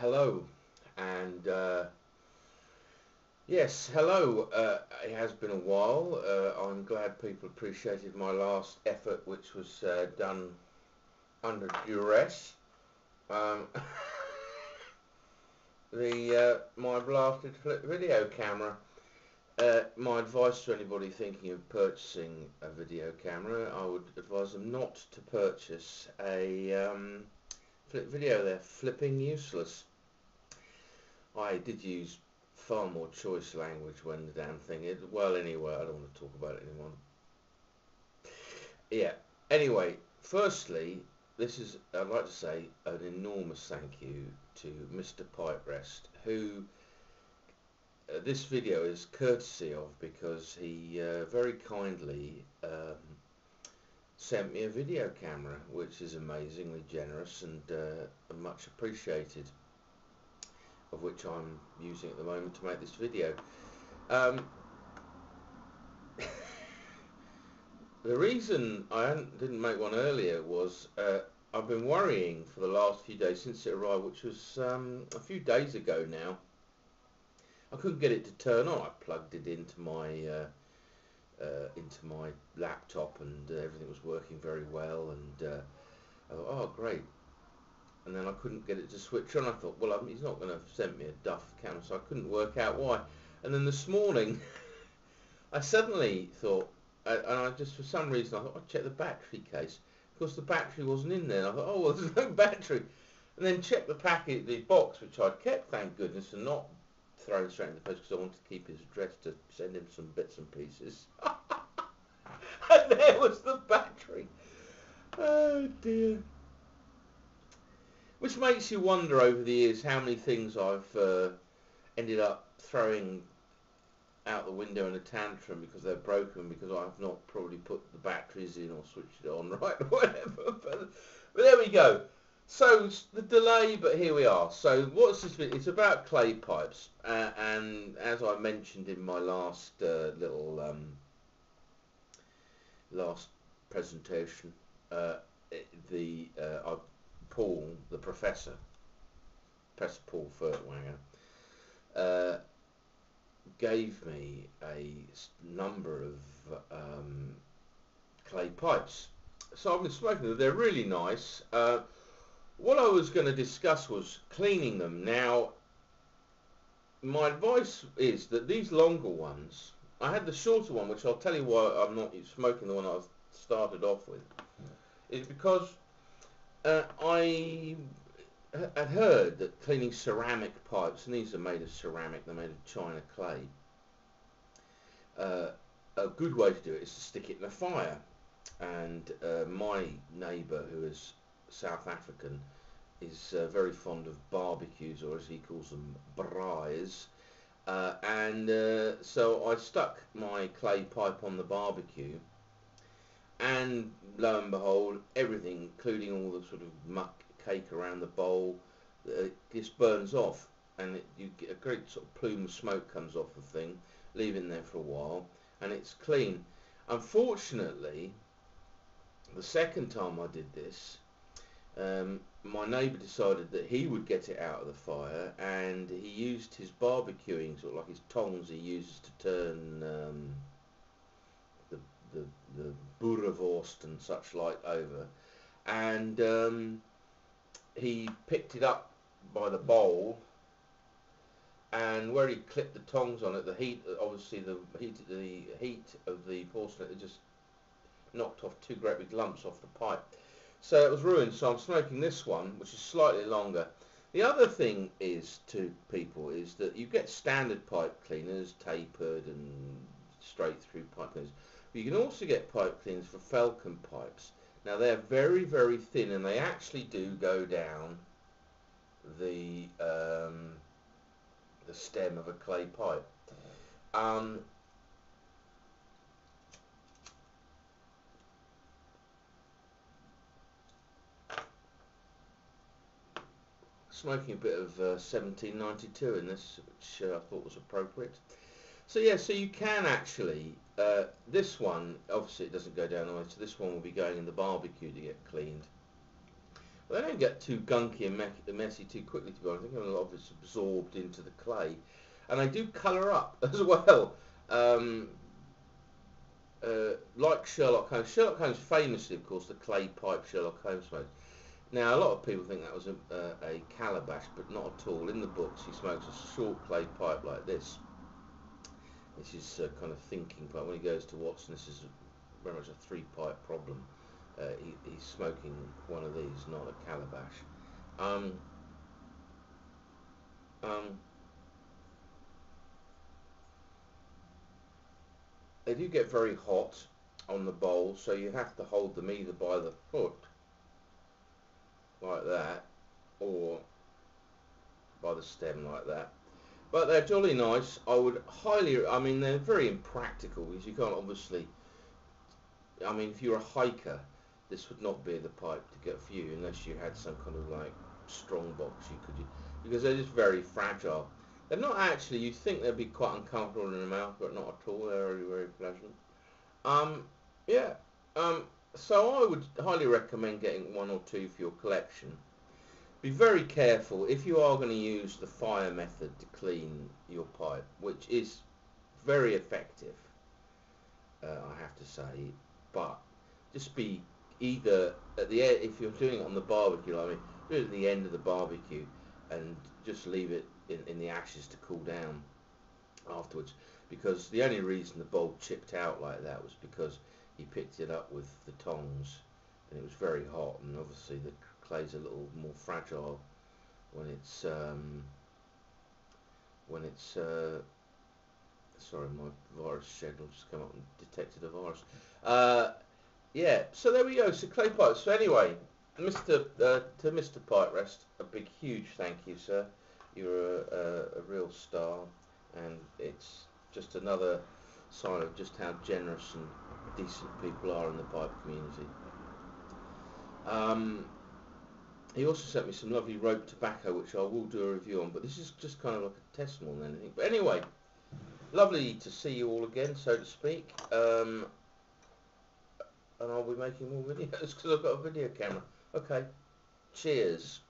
Hello, and yes, hello. It has been a while. I'm glad people appreciated my last effort, which was done under duress. Um, the my blasted video camera. My advice to anybody thinking of purchasing a video camera, I would advise them not to purchase a flip video. They're flipping useless. I did use far more choice language when the damn thing. Well, anyway, I don't want to talk about it anymore. Yeah. Anyway, firstly, I'd like to say an enormous thank you to Mrpiperest, who this video is courtesy of because he very kindly sent me a video camera, which is amazingly generous and much appreciated, of which I'm using at the moment to make this video. Um, the reason I didn't make one earlier was I've been worrying for the last few days since it arrived, which was a few days ago now. I couldn't get it to turn on. I plugged it into my laptop and everything was working very well, and I thought, oh great. And then I couldn't get it to switch on. I thought, well, he's not going to send me a duff camera, so I couldn't work out why. And then this morning, I suddenly thought, and I just, for some reason, I thought I'd check the battery case. Of course, the battery wasn't in there. And I thought, oh, well, there's no battery. And then checked the packet, the box, which I'd kept, thank goodness, and not thrown straight in the post because I wanted to keep his address to send him some bits and pieces. And there was the battery. Oh, dear. Which makes you wonder over the years how many things I've ended up throwing out the window in a tantrum because they're broken, because I've not probably put the batteries in or switched it on right or whatever. But there we go. So the delay, but here we are. So what's this video? It's about clay pipes, and as I mentioned in my last last presentation, Paul, the Professor Paul Furtwanger, gave me a number of clay pipes. So I've been smoking them. They're really nice. What I was going to discuss was cleaning them. Now, my advice is that these longer ones, I had the shorter one, which I'll tell you why I'm not smoking the one I started off with, is because I had heard that cleaning ceramic pipes, and these are made of ceramic, they're made of china clay, a good way to do it is to stick it in a fire. And my neighbour, who is South African, is very fond of barbecues, or as he calls them, braais. So I stuck my clay pipe on the barbecue, and lo and behold, everything, including all the sort of muck, cake around the bowl, just burns off, and you get a great sort of plume of smoke comes off the thing. Leave it in there for a while, and it's clean. Unfortunately, the second time I did this, my neighbour decided that he would get it out of the fire, and he used his barbecuing, sort of like his tongs he uses to turn the boerewurst and such like over, and he picked it up by the bowl, and where he clipped the tongs on it, the heat, obviously the heat of the porcelain, it just knocked off two great big lumps off the pipe. So it was ruined. So I'm smoking this one, which is slightly longer. The other thing is to people is that you get standard pipe cleaners, tapered and straight through pipe cleaners. But you can also get pipe cleaners for Falcon pipes. Now they're very, very thin, and they actually do go down the stem of a clay pipe. Smoking a bit of 1792 in this, which I thought was appropriate. So yeah, so you can actually, this one, obviously it doesn't go down the way, so this one will be going in the barbecue to get cleaned. They don't get too gunky and messy too quickly, to be honest. I think a lot of it's absorbed into the clay. And they do colour up as well. Um, like Sherlock Holmes. Sherlock Holmes famously, of course, the clay pipe Sherlock Holmes smoked. Now, a lot of people think that was a calabash, but not at all. In the books, he smokes a short clay pipe like this. This is kind of thinking pipe. When he goes to Watson, this is very much a three-pipe problem. He's smoking one of these, not a calabash. Um, um, they do get very hot on the bowl, so you have to hold them either by the foot, like that, or by the stem, like that. But they're jolly nice. I would highly, I mean, they're very impractical because you can't obviously, I mean, if you're a hiker, this would not be the pipe to get for you unless you had some kind of like strong box you could use, because they're just very fragile. They're not actually, you think they'd be quite uncomfortable in the mouth, but not at all. They're very, very pleasant. Um, yeah. So I would highly recommend getting one or two for your collection. Be very careful if you are going to use the fire method to clean your pipe, which is very effective, I have to say, but just be either at the end, if you're doing it on the barbecue, I mean, do it at the end of the barbecue and just leave it in the ashes to cool down afterwards, because the only reason the bulb chipped out like that was because he picked it up with the tongs and it was very hot, and obviously the clay's a little more fragile when it's sorry, my virus schedule just come up and detected a virus. Yeah, so there we go. So clay pipes. So anyway, to Mr. Piperest, a big, huge thank you, sir. You're a real star, and it's just another sign of just how generous and decent people are in the pipe community. He also sent me some lovely rope tobacco, which I will do a review on, but this is just kind of like a test more than anything. But anyway, lovely to see you all again, so to speak. And I'll be making more videos because I've got a video camera. Okay, cheers.